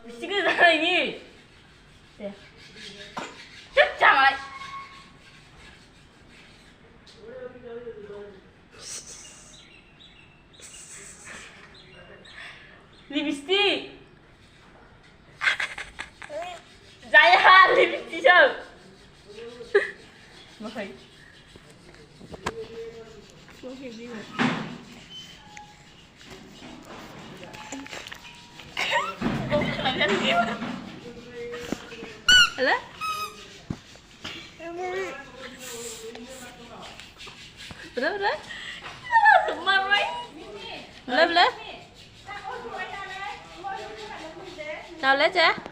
미치겠는 사람이 쫓아와. 립스틱 자야 립스틱 뭐해 Ala? Betul? Semar right? Boleh? Nào lấy chưa?